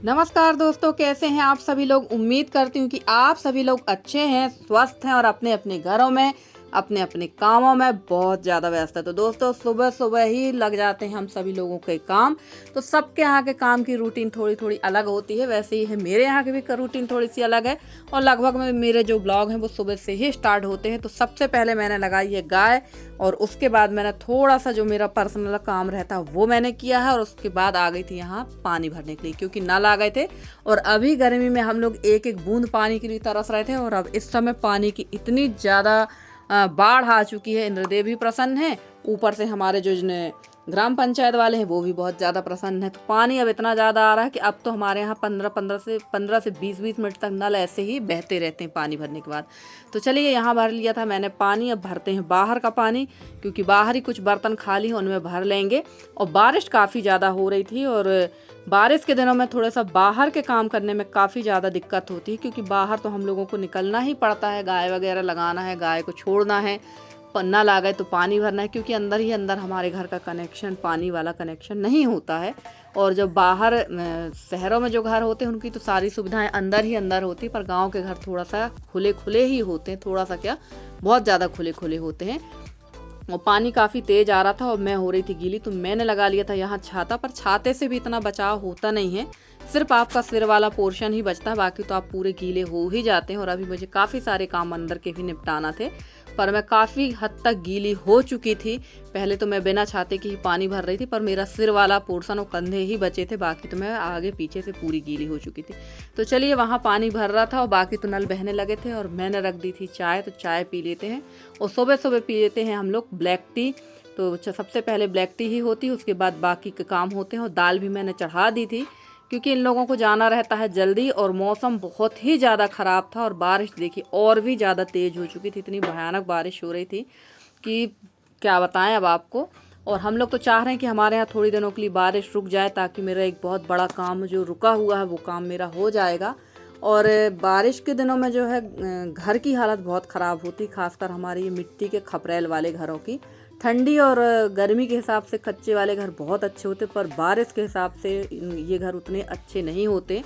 नमस्कार दोस्तों, कैसे हैं आप सभी लोग। उम्मीद करती हूँ कि आप सभी लोग अच्छे हैं, स्वस्थ हैं और अपने अपने घरों में अपने अपने कामों में बहुत ज़्यादा व्यस्त है। तो दोस्तों, सुबह सुबह ही लग जाते हैं हम सभी लोगों के काम। तो सबके यहाँ के काम की रूटीन थोड़ी थोड़ी अलग होती है, वैसे ही है मेरे यहाँ की भी रूटीन थोड़ी सी अलग है। और लगभग में मेरे जो ब्लॉग हैं वो सुबह से ही स्टार्ट होते हैं। तो सबसे पहले मैंने लगाई है गाय, और उसके बाद मैंने थोड़ा सा जो मेरा पर्सनल काम रहता है वो मैंने किया है। और उसके बाद आ गई थी यहाँ पानी भरने के लिए, क्योंकि नल आ गए थे और अभी गर्मी में हम लोग एक एक बूंद पानी के लिए तरस रहे थे। और अब इस समय पानी की इतनी ज़्यादा बाढ़ आ चुकी है, इंद्रदेव भी प्रसन्न है, ऊपर से हमारे जो ग्राम पंचायत वाले हैं वो भी बहुत ज़्यादा प्रसन्न है। तो पानी अब इतना ज़्यादा आ रहा है कि अब तो हमारे यहाँ 15 से 20 मिनट तक नल ऐसे ही बहते रहते हैं पानी भरने के बाद। तो चलिए, यहाँ भर लिया था मैंने पानी, अब भरते हैं बाहर का पानी, क्योंकि बाहर ही कुछ बर्तन खाली हैं उनमें भर लेंगे। और बारिश काफ़ी ज़्यादा हो रही थी, और बारिश के दिनों में थोड़ा सा बाहर के काम करने में काफ़ी ज़्यादा दिक्कत होती है, क्योंकि बाहर तो हम लोगों को निकलना ही पड़ता है, गाय वगैरह लगाना है, गाय को छोड़ना है, नल आ गए तो पानी भरना है, क्योंकि अंदर ही अंदर हमारे घर का कनेक्शन, पानी वाला कनेक्शन नहीं होता है। और जब बाहर शहरों में जो घर होते हैं उनकी तो सारी सुविधाएं अंदर ही अंदर होती, पर गांव के घर थोड़ा सा खुले खुले ही होते हैं, थोड़ा सा क्या, बहुत ज़्यादा खुले खुले होते हैं। और पानी काफ़ी तेज़ आ रहा था और मैं हो रही थी गीली, तो मैंने लगा लिया था यहाँ छाता। पर छाते से भी इतना बचाव होता नहीं है, सिर्फ आपका सिर वाला पोर्शन ही बचता है, बाकी तो आप पूरे गीले हो ही जाते हैं। और अभी मुझे काफ़ी सारे काम अंदर के भी निपटाना थे, पर मैं काफ़ी हद तक गीली हो चुकी थी। पहले तो मैं बिना छाते की ही पानी भर रही थी, पर मेरा सिर वाला पोर्शन और कंधे ही बचे थे, बाकी तो मैं आगे पीछे से पूरी गीली हो चुकी थी। तो चलिए, वहाँ पानी भर रहा था और बाकी तो नल बहने लगे थे, और मैंने रख दी थी चाय। तो चाय पी लेते हैं, और सुबह सुबह पी लेते हैं हम लोग ब्लैक टी। तो सबसे पहले ब्लैक टी ही होती है, उसके बाद बाकी के काम होते हैं। और दाल भी मैंने चढ़ा दी थी, क्योंकि इन लोगों को जाना रहता है जल्दी, और मौसम बहुत ही ज़्यादा ख़राब था। और बारिश देखिए और भी ज़्यादा तेज़ हो चुकी थी, इतनी भयानक बारिश हो रही थी कि क्या बताएं अब आपको। और हम लोग तो चाह रहे हैं कि हमारे यहाँ थोड़ी दिनों के लिए बारिश रुक जाए, ताकि मेरा एक बहुत बड़ा काम जो रुका हुआ है वो काम मेरा हो जाएगा। और बारिश के दिनों में जो है घर की हालत बहुत ख़राब होती, खासकर हमारी ये मिट्टी के खपरेल वाले घरों की। ठंडी और गर्मी के हिसाब से कच्चे वाले घर बहुत अच्छे होते, पर बारिश के हिसाब से ये घर उतने अच्छे नहीं होते।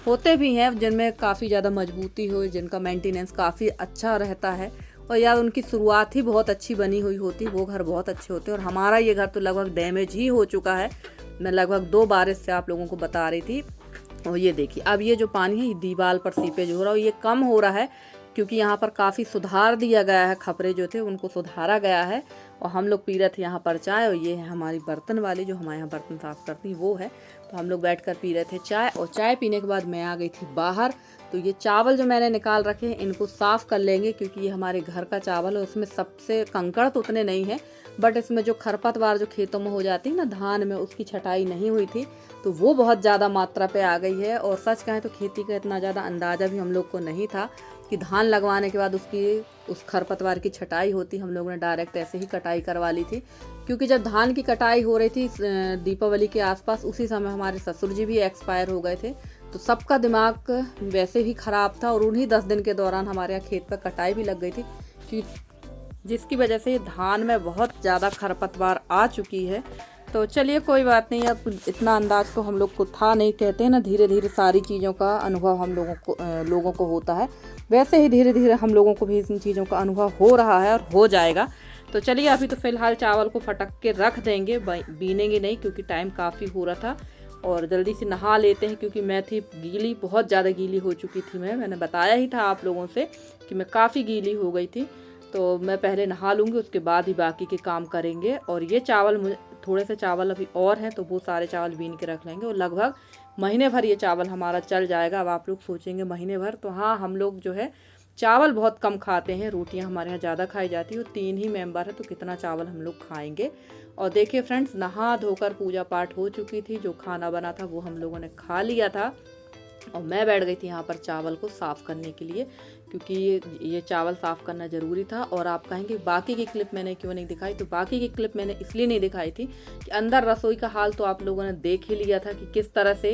होते भी हैं जिनमें काफ़ी ज़्यादा मजबूती हो, जिनका मेंटेनेंस काफ़ी अच्छा रहता है, और या उनकी शुरुआत ही बहुत अच्छी बनी हुई होती, वो घर बहुत अच्छे होते हैं। और हमारा ये घर तो लगभग डैमेज ही हो चुका है। मैं लगभग 2 बारिश से आप लोगों को बता रही थी। और ये देखिए, अब ये जो पानी है ये दीवार पर सीपेज हो रहा है, ये कम हो रहा है, क्योंकि यहाँ पर काफ़ी सुधार दिया गया है, खपरे जो थे उनको सुधारा गया है। और हम लोग पी रहे थे यहाँ पर चाय, और ये है हमारी बर्तन वाली जो हमारे यहाँ बर्तन साफ़ करती हैं वो है। तो हम लोग बैठकर पी रहे थे चाय, और चाय पीने के बाद मैं आ गई थी बाहर। तो ये चावल जो मैंने निकाल रखे हैं इनको साफ़ कर लेंगे, क्योंकि ये हमारे घर का चावल है, उसमें सबसे कंकड़ तो उतने नहीं हैं, बट इसमें जो खरपतवार जो खेतों में हो जाती है ना धान में, उसकी छटाई नहीं हुई थी, तो वो बहुत ज़्यादा मात्रा पे आ गई है। और सच कहें तो खेती का इतना ज़्यादा अंदाज़ा भी हम लोग को नहीं था कि धान लगवाने के बाद उस खरपतवार की छटाई होती। हम लोगों ने डायरेक्ट ऐसे ही कटाई करवा ली थी, क्योंकि जब धान की कटाई हो रही थी दीपावली के आसपास, उसी समय हमारे ससुर जी भी एक्सपायर हो गए थे। तो सबका दिमाग वैसे ही ख़राब था, और उन्हीं 10 दिन के दौरान हमारे यहाँ खेत पर कटाई भी लग गई थी, जिसकी वजह से धान में बहुत ज़्यादा खरपतवार आ चुकी है। तो चलिए, कोई बात नहीं, अब इतना अंदाज तो हम लोग को था नहीं। कहते हैं ना, धीरे धीरे सारी चीज़ों का अनुभव हम लोगों को होता है, वैसे ही धीरे धीरे हम लोगों को भी इन चीज़ों का अनुभव हो रहा है और हो जाएगा। तो चलिए, अभी तो फ़िलहाल चावल को फटक के रख देंगे, बीनेंगे नहीं, क्योंकि टाइम काफ़ी हो रहा था। और जल्दी से नहा लेते हैं, क्योंकि मैं थी गीली, बहुत ज़्यादा गीली हो चुकी थी। मैंने बताया ही था आप लोगों से कि मैं काफ़ी गीली हो गई थी। तो मैं पहले नहा लूँगी, उसके बाद ही बाकी के काम करेंगे। और ये चावल, मुझे थोड़े से चावल अभी और हैं, तो वो सारे चावल बीन के रख लेंगे, और लगभग महीने भर ये चावल हमारा चल जाएगा। अब आप लोग सोचेंगे महीने भर, तो हाँ, हम लोग जो है चावल बहुत कम खाते हैं, रोटियां हमारे यहाँ ज़्यादा खाई जाती है, और 3 ही मेंबर है, तो कितना चावल हम लोग खाएंगे। और देखिए फ्रेंड्स, नहा धोकर पूजा पाठ हो चुकी थी, जो खाना बना था वो हम लोगों ने खा लिया था, और मैं बैठ गई थी यहाँ पर चावल को साफ़ करने के लिए, क्योंकि ये चावल साफ़ करना ज़रूरी था। और आप कहेंगे बाकी की क्लिप मैंने क्यों नहीं दिखाई, तो बाकी की क्लिप मैंने इसलिए नहीं दिखाई थी कि अंदर रसोई का हाल तो आप लोगों ने देख ही लिया था कि किस तरह से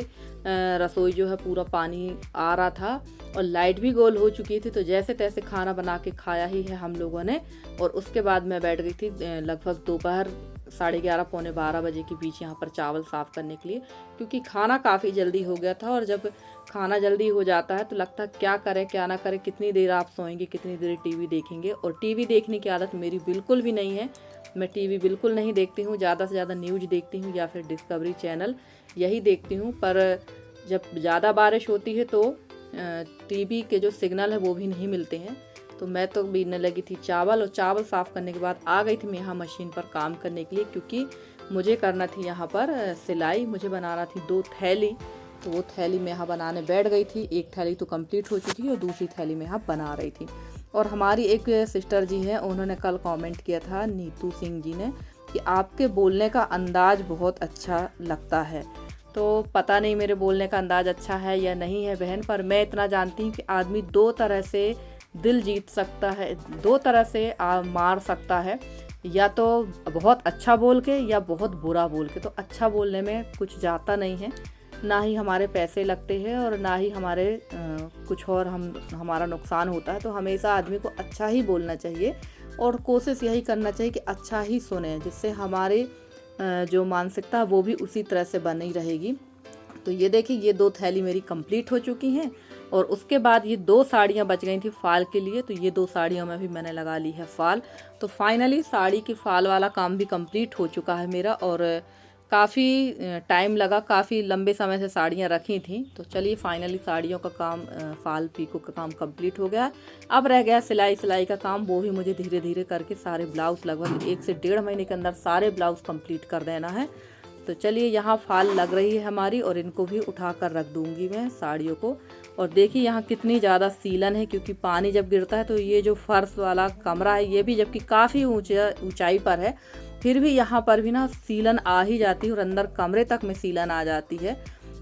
रसोई जो है पूरा पानी आ रहा था, और लाइट भी गोल हो चुकी थी। तो जैसे तैसे खाना बना के खाया ही है हम लोगों ने। और उसके बाद मैं बैठ गई थी लगभग दोपहर 11:30 पौने 12 बजे के बीच यहाँ पर चावल साफ़ करने के लिए, क्योंकि खाना काफ़ी जल्दी हो गया था। और जब खाना जल्दी हो जाता है तो लगता है क्या करें क्या ना करें, कितनी देर आप सोएंगे, कितनी देर टीवी देखेंगे। और टीवी देखने की आदत मेरी बिल्कुल भी नहीं है, मैं टीवी बिल्कुल नहीं देखती हूँ। ज़्यादा से ज़्यादा न्यूज़ देखती हूँ या फिर डिस्कवरी चैनल, यही देखती हूँ। पर जब ज़्यादा बारिश होती है तो टीवी के जो सिग्नल है वो भी नहीं मिलते हैं। तो मैं तो बीनने लगी थी चावल, और चावल साफ़ करने के बाद आ गई थी मैं यहाँ मशीन पर काम करने के लिए, क्योंकि मुझे करना थी यहाँ पर सिलाई। मुझे बनाना थी 2 थैली, तो वो थैली मैं यहाँ बनाने बैठ गई थी। एक थैली तो कंप्लीट हो चुकी है और दूसरी थैली मैं यहाँ बना रही थी। और हमारी एक सिस्टर जी हैं, उन्होंने कल कमेंट किया था, नीतू सिंह जी ने, कि आपके बोलने का अंदाज़ बहुत अच्छा लगता है। तो पता नहीं मेरे बोलने का अंदाज़ अच्छा है या नहीं है बहन, पर मैं इतना जानती हूँ कि आदमी 2 तरह से दिल जीत सकता है, 2 तरह से मार सकता है, या तो बहुत अच्छा बोल के या बहुत बुरा बोल के। तो अच्छा बोलने में कुछ जाता नहीं है, ना ही हमारे पैसे लगते हैं और ना ही हमारे कुछ और हमारा नुकसान होता है। तो हमेशा आदमी को अच्छा ही बोलना चाहिए और कोशिश यही करना चाहिए कि अच्छा ही सुने, जिससे हमारे जो मानसिकता वो भी उसी तरह से बनी रहेगी। तो ये देखिए, ये 2 थैली मेरी कंप्लीट हो चुकी हैं। और उसके बाद ये 2 साड़ियाँ बच गई थी फ़ाल के लिए, तो ये 2 साड़ियों में भी मैंने लगा ली है फ़ाल। तो फाइनली साड़ी की फ़ाल वाला काम भी कंप्लीट हो चुका है मेरा। और काफ़ी टाइम लगा, काफ़ी लंबे समय से साड़ियाँ रखी थी। तो चलिए फाइनली साड़ियों का काम, फ़ाल पीको का काम कंप्लीट हो गया। अब रह गया सिलाई का काम, वो भी मुझे धीरे धीरे करके सारे ब्लाउज़ लगभग 1 से 1.5 महीने के अंदर सारे ब्लाउज़ कंप्लीट कर देना है। तो चलिए यहाँ फ़ाल लग रही है हमारी, और इनको भी उठा कर रख दूँगी मैं साड़ियों को। और देखिए यहाँ कितनी ज़्यादा सीलन है, क्योंकि पानी जब गिरता है तो ये जो फर्श वाला कमरा है, ये भी जबकि काफ़ी ऊंचाई पर है, फिर भी यहाँ पर भी ना सीलन आ ही जाती है और अंदर कमरे तक में सीलन आ जाती है।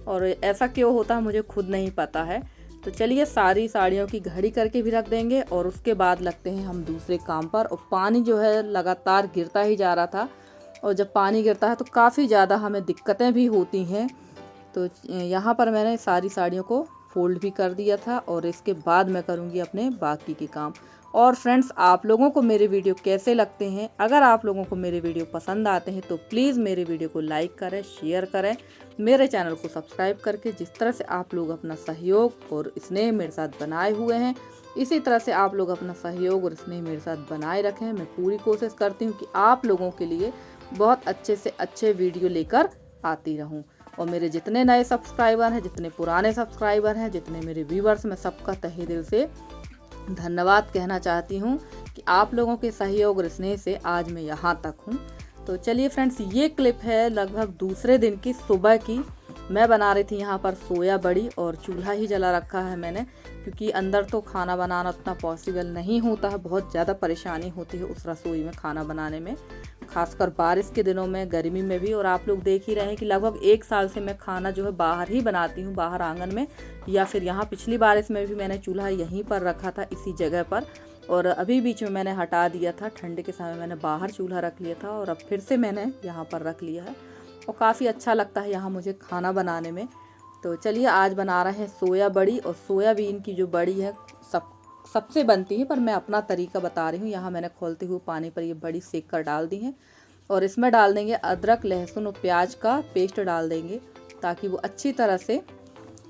और ऐसा क्यों होता है मुझे खुद नहीं पता है। तो चलिए सारी साड़ियों की घड़ी करके भी रख देंगे और उसके बाद लगते हैं हम दूसरे काम पर। और पानी जो है लगातार गिरता ही जा रहा था, और जब पानी गिरता है तो काफ़ी ज़्यादा हमें दिक्कतें भी होती हैं। तो यहाँ पर मैंने सारी साड़ियों को फोल्ड भी कर दिया था, और इसके बाद मैं करूँगी अपने बाकी के काम। और फ्रेंड्स, आप लोगों को मेरे वीडियो कैसे लगते हैं? अगर आप लोगों को मेरे वीडियो पसंद आते हैं तो प्लीज़ मेरे वीडियो को लाइक करें, शेयर करें, मेरे चैनल को सब्सक्राइब करके। जिस तरह से आप लोग अपना सहयोग और स्नेह मेरे साथ बनाए हुए हैं, इसी तरह से आप लोग अपना सहयोग और स्नेह मेरे साथ बनाए रखें। मैं पूरी कोशिश करती हूँ कि आप लोगों के लिए बहुत अच्छे से अच्छे वीडियो लेकर आती रहूं। और मेरे जितने नए सब्सक्राइबर हैं, जितने पुराने सब्सक्राइबर हैं, जितने मेरे व्यूवर्स, मैं सबका तहे दिल से धन्यवाद कहना चाहती हूं कि आप लोगों के सहयोग और स्नेह से आज मैं यहाँ तक हूँ। तो चलिए फ्रेंड्स, ये क्लिप है लगभग दूसरे दिन की सुबह की। मैं बना रही थी यहाँ पर सोया बड़ी, और चूल्हा ही जला रखा है मैंने, क्योंकि अंदर तो खाना बनाना उतना पॉसिबल नहीं होता है, बहुत ज़्यादा परेशानी होती है उस रसोई में खाना बनाने में, खासकर बारिश के दिनों में, गर्मी में भी। और आप लोग देख ही रहे हैं कि लगभग 1 साल से मैं खाना जो है बाहर ही बनाती हूँ, बाहर आंगन में, या फिर यहाँ पिछली बारिश में भी मैंने चूल्हा यहीं पर रखा था, इसी जगह पर। और अभी बीच में मैंने हटा दिया था, ठंड के समय मैंने बाहर चूल्हा रख लिया था, और अब फिर से मैंने यहाँ पर रख लिया है। और काफ़ी अच्छा लगता है यहाँ मुझे खाना बनाने में। तो चलिए आज बना रहे हैं सोया बड़ी। और सोयाबीन की जो बड़ी है सबसे बनती है, पर मैं अपना तरीका बता रही हूँ। यहाँ मैंने खोलते हुए पानी पर ये बड़ी सेक कर डाल दी है, और इसमें डाल देंगे अदरक, लहसुन और प्याज का पेस्ट डाल देंगे, ताकि वो अच्छी तरह से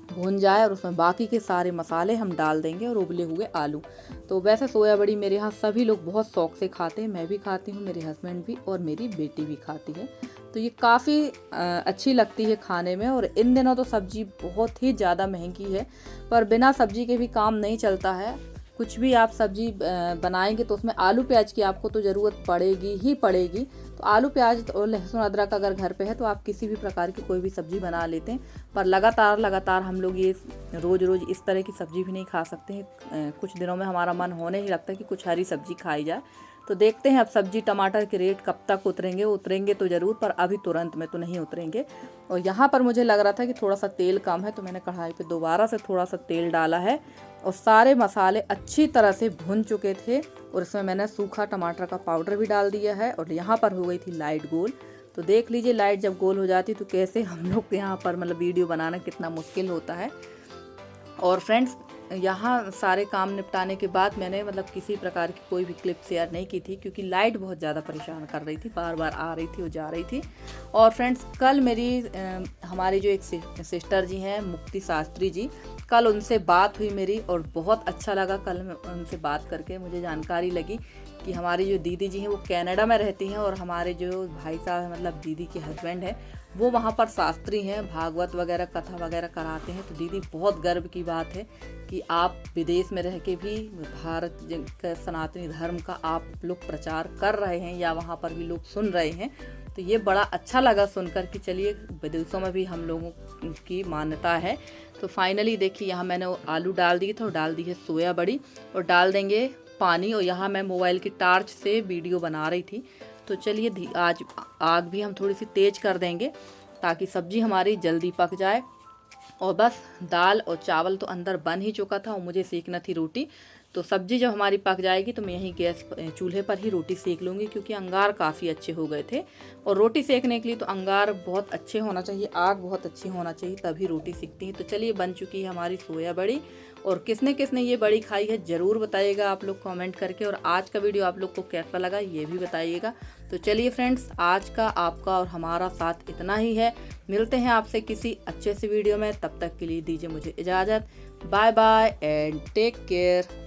भून जाए। और उसमें बाकी के सारे मसाले हम डाल देंगे, और उबले हुए आलू। तो वैसे सोया बड़ी मेरे यहाँ सभी लोग बहुत शौक से खाते हैं, मैं भी खाती हूँ, मेरे हस्बैंड भी, और मेरी बेटी भी खाती है। तो ये काफ़ी अच्छी लगती है खाने में। और इन दिनों तो सब्जी बहुत ही ज़्यादा महंगी है, पर बिना सब्जी के भी काम नहीं चलता है। कुछ भी आप सब्जी बनाएंगे तो उसमें आलू प्याज की आपको तो ज़रूरत पड़ेगी ही पड़ेगी। तो आलू प्याज और लहसुन अदरक अगर घर पे है तो आप किसी भी प्रकार की कोई भी सब्ज़ी बना लेते हैं। पर लगातार हम लोग ये रोज़ इस तरह की सब्ज़ी भी नहीं खा सकते हैं। कुछ दिनों में हमारा मन होने ही लगता है कि कुछ हरी सब्ज़ी खाई जाए। तो देखते हैं अब सब्जी टमाटर के रेट कब तक उतरेंगे तो ज़रूर, पर अभी तुरंत में तो नहीं उतरेंगे। और यहाँ पर मुझे लग रहा था कि थोड़ा सा तेल कम है, तो मैंने कढ़ाई पे दोबारा से थोड़ा सा तेल डाला है, और सारे मसाले अच्छी तरह से भुन चुके थे। और इसमें मैंने सूखा टमाटर का पाउडर भी डाल दिया है, और यहाँ पर हो गई थी लाइट गोल। तो देख लीजिए लाइट जब गोल हो जाती तो कैसे हम लोग के यहाँ पर मतलब वीडियो बनाना कितना मुश्किल होता है। और फ्रेंड्स, यहाँ सारे काम निपटाने के बाद मैंने मतलब किसी प्रकार की कोई भी क्लिप शेयर नहीं की थी, क्योंकि लाइट बहुत ज़्यादा परेशान कर रही थी, बार बार आ रही थी और जा रही थी। और फ्रेंड्स, कल मेरी हमारी जो एक सिस्टर जी हैं, मुक्ति शास्त्री जी, कल उनसे बात हुई मेरी और बहुत अच्छा लगा। कल उनसे बात करके मुझे जानकारी लगी कि हमारी जो दीदी जी हैं वो कनाडा में रहती हैं और हमारे जो भाई साहब हैं, मतलब दीदी के हस्बैंड हैं, वो वहाँ पर शास्त्री हैं, भागवत वगैरह कथा वगैरह कराते हैं। तो दीदी, बहुत गर्व की बात है कि आप विदेश में रह के भी भारत के सनातनी धर्म का आप लोग प्रचार कर रहे हैं या वहाँ पर भी लोग सुन रहे हैं। तो ये बड़ा अच्छा लगा सुनकर कि चलिए विदेशों में भी हम लोगों की मान्यता है। तो फाइनली देखिए, यहाँ मैंने वो आलू डाल दिए थे और डाल दी है सोया बड़ी और डाल देंगे पानी। और यहाँ मैं मोबाइल की टार्च से वीडियो बना रही थी। तो चलिए आज आग भी हम थोड़ी सी तेज़ कर देंगे ताकि सब्ज़ी हमारी जल्दी पक जाए। और बस दाल और चावल तो अंदर बन ही चुका था और मुझे सेकना थी रोटी। तो सब्ज़ी जब हमारी पक जाएगी तो मैं यहीं गैस चूल्हे पर ही रोटी सेक लूँगी, क्योंकि अंगार काफ़ी अच्छे हो गए थे। और रोटी सेकने के लिए तो अंगार बहुत अच्छे होना चाहिए, आग बहुत अच्छी होना चाहिए, तभी रोटी सेकती है। तो चलिए, बन चुकी है हमारी सोया बड़ी। और किसने किसने ये बड़ी खाई है ज़रूर बताइएगा आप लोग कमेंट करके। और आज का वीडियो आप लोग को कैसा लगा ये भी बताइएगा। तो चलिए फ्रेंड्स, आज का आपका और हमारा साथ इतना ही है। मिलते हैं आपसे किसी अच्छे से वीडियो में, तब तक के लिए दीजिए मुझे इजाज़त। Bye bye and take care.